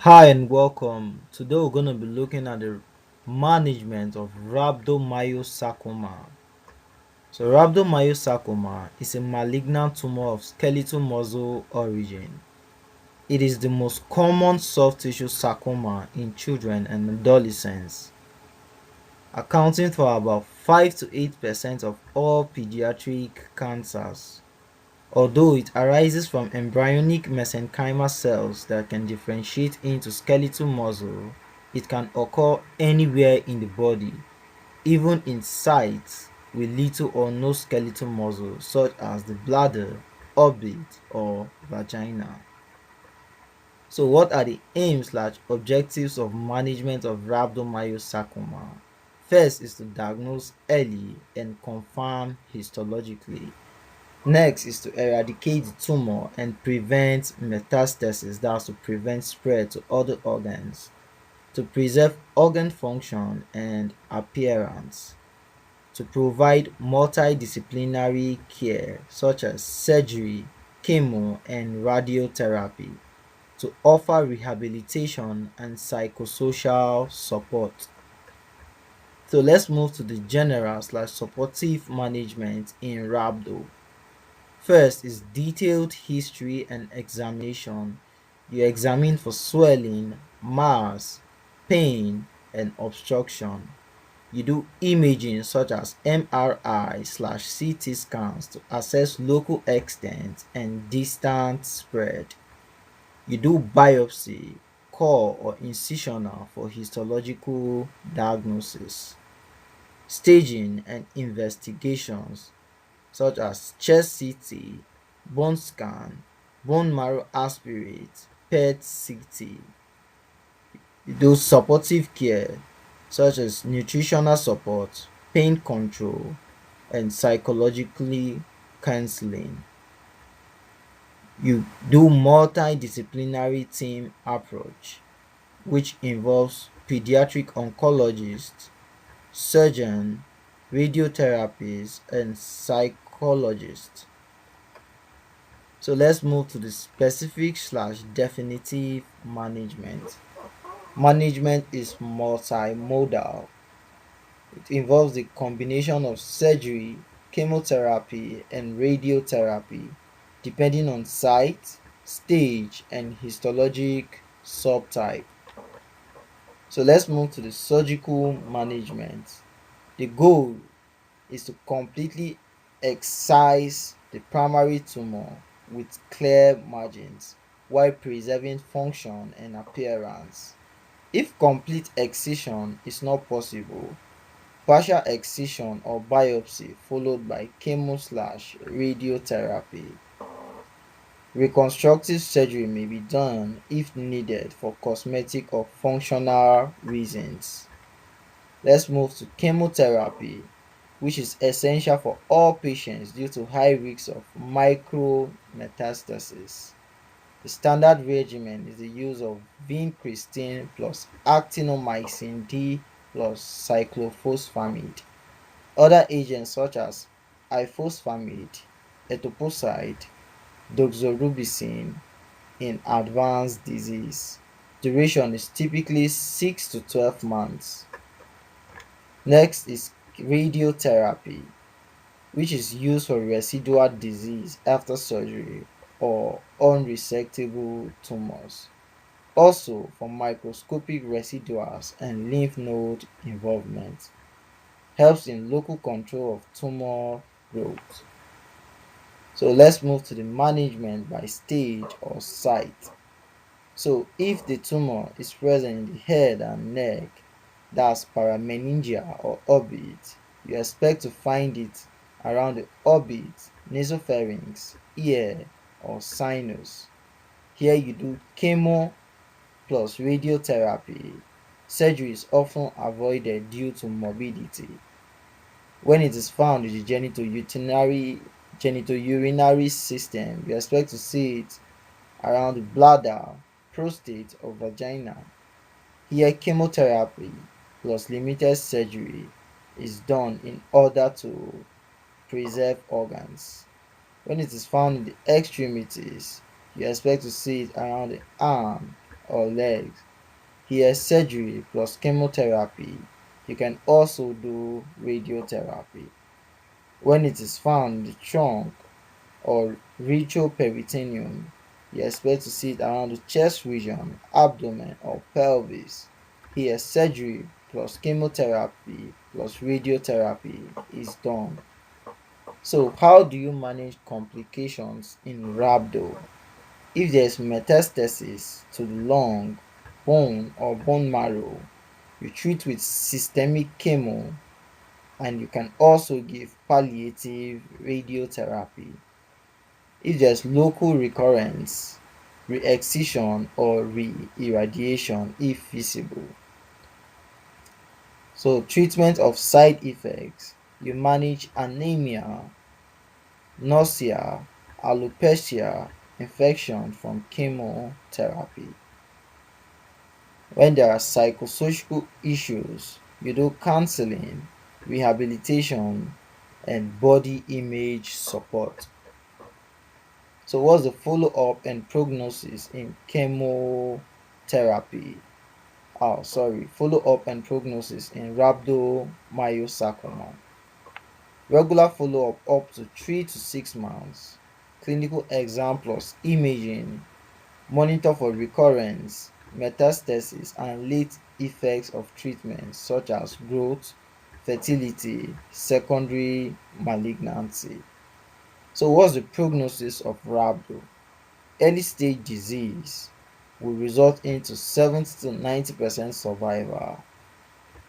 Hi and welcome. Today we're going to be looking at the management of rhabdomyosarcoma. So rhabdomyosarcoma is a malignant tumor of skeletal muscle origin. It is the most common soft tissue sarcoma in children and adolescents, accounting for about 5 to 8% of all pediatric cancers. Although it arises from embryonic mesenchymal cells that can differentiate into skeletal muscle, it can occur anywhere in the body, even in sites with little or no skeletal muscle, such as the bladder, orbit, or vagina. So, what are the aims/objectives of management of rhabdomyosarcoma? First is to diagnose early and confirm histologically. Next is to eradicate the tumor and prevent metastasis, that's to prevent spread to other organs, to preserve organ function and appearance, to provide multidisciplinary care such as surgery, chemo, and radiotherapy, to offer rehabilitation and psychosocial support. So let's move to the general/supportive management in rhabdo. First is detailed history and examination. You examine for swelling, mass, pain, and obstruction. You do imaging such as MRI/CT scans to assess local extent and distant spread. You do biopsy, core or incisional for histological diagnosis. Staging and investigations such as chest CT, bone scan, bone marrow aspirate, PET-CT. Those supportive care such as nutritional support, pain control, and psychologically counseling. You do multidisciplinary team approach, which involves pediatric oncologists, surgeon, radiotherapists, and psychologists. So let's move to the specific/definitive management. Management is multimodal. It involves the combination of surgery, chemotherapy, and radiotherapy, depending on site, stage, and histologic subtype. So let's move to the surgical management. The goal is to completely excise the primary tumor with clear margins while preserving function and appearance. If complete excision is not possible, partial excision or biopsy followed by chemo/radiotherapy. Reconstructive surgery may be done if needed for cosmetic or functional reasons. Let's move to chemotherapy, which is essential for all patients due to high risks of micrometastasis. The standard regimen is the use of vincristine plus actinomycin D plus cyclophosphamide. Other agents such as ifosfamide, etoposide, doxorubicin in advanced disease. Duration is typically 6 to 12 months. Next is radiotherapy, which is used for residual disease after surgery or unresectable tumors. Also for microscopic residuals and lymph node involvement. Helps in local control of tumor growth. So let's move to the management by stage or site. So if the tumor is present in the head and neck, that's parameningeal or orbit, you expect to find it around the orbit, nasopharynx, ear, or sinus. Here you do chemo plus radiotherapy. Surgery is often avoided due to morbidity. When it is found in the genitourinary system, you expect to see it around the bladder, prostate, or vagina. Here, chemotherapy plus limited surgery is done in order to preserve organs. When it is found in the extremities, you expect to see it around the arm or legs, here surgery plus chemotherapy. You can also do radiotherapy. When it is found in the trunk or retroperitoneum, you expect to see it around the chest region, abdomen, or pelvis. Here, surgery plus chemotherapy plus radiotherapy is done. So, how do you manage complications in rhabdo? If there is metastasis to the lung, bone, or bone marrow, you treat with systemic chemo, and you can also give palliative radiotherapy. If there's local recurrence, re-excision, or re-irradiation if feasible. So, treatment of side effects, you manage anemia, nausea, alopecia, infection from chemotherapy. When there are psychosocial issues, you do counseling, rehabilitation, and body image support. So, what's the follow up and prognosis in chemotherapy? Follow up and prognosis in rhabdomyosarcoma. Regular follow up to 3 to 6 months. Clinical exam plus imaging. Monitor for recurrence, metastasis, and late effects of treatments such as growth, fertility, secondary malignancy. So, what's the prognosis of rhabdo? Early stage disease will result into 70 to 90% survival.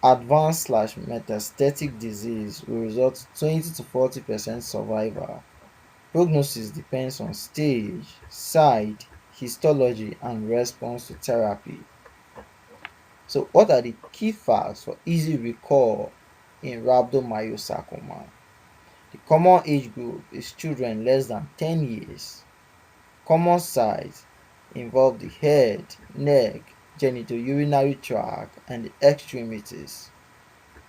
Advanced slash metastatic disease will result to 20 to 40% survival. Prognosis depends on stage, site, histology, and response to therapy. So, what are the key facts for easy recall in rhabdomyosarcoma? The common age group is children less than 10 years. Common sites involve the head, neck, genitourinary tract, and the extremities.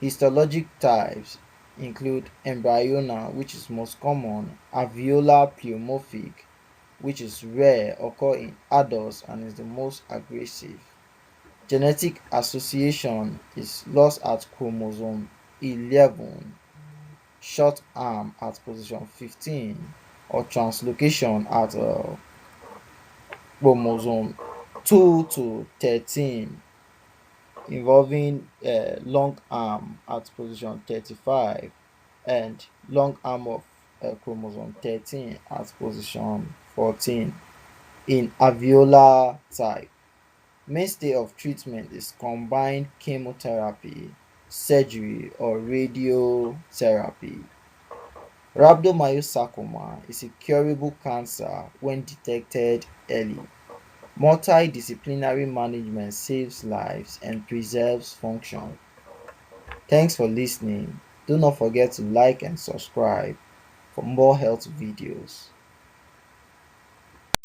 Histologic types include embryonal, which is most common, alveolar pleomorphic, which is rare, occur in adults and is the most aggressive. Genetic association is loss at chromosome 11, short arm at position 15, or translocation at chromosome 2 to 13, involving long arm at position 35 and long arm of chromosome 13 at position 14 in alveolar type. Mainstay of treatment is combined chemotherapy, surgery, or radiotherapy. Rhabdomyosarcoma is a curable cancer when detected early. Multidisciplinary management saves lives and preserves function. Thanks for listening. Do not forget to like and subscribe for more health videos.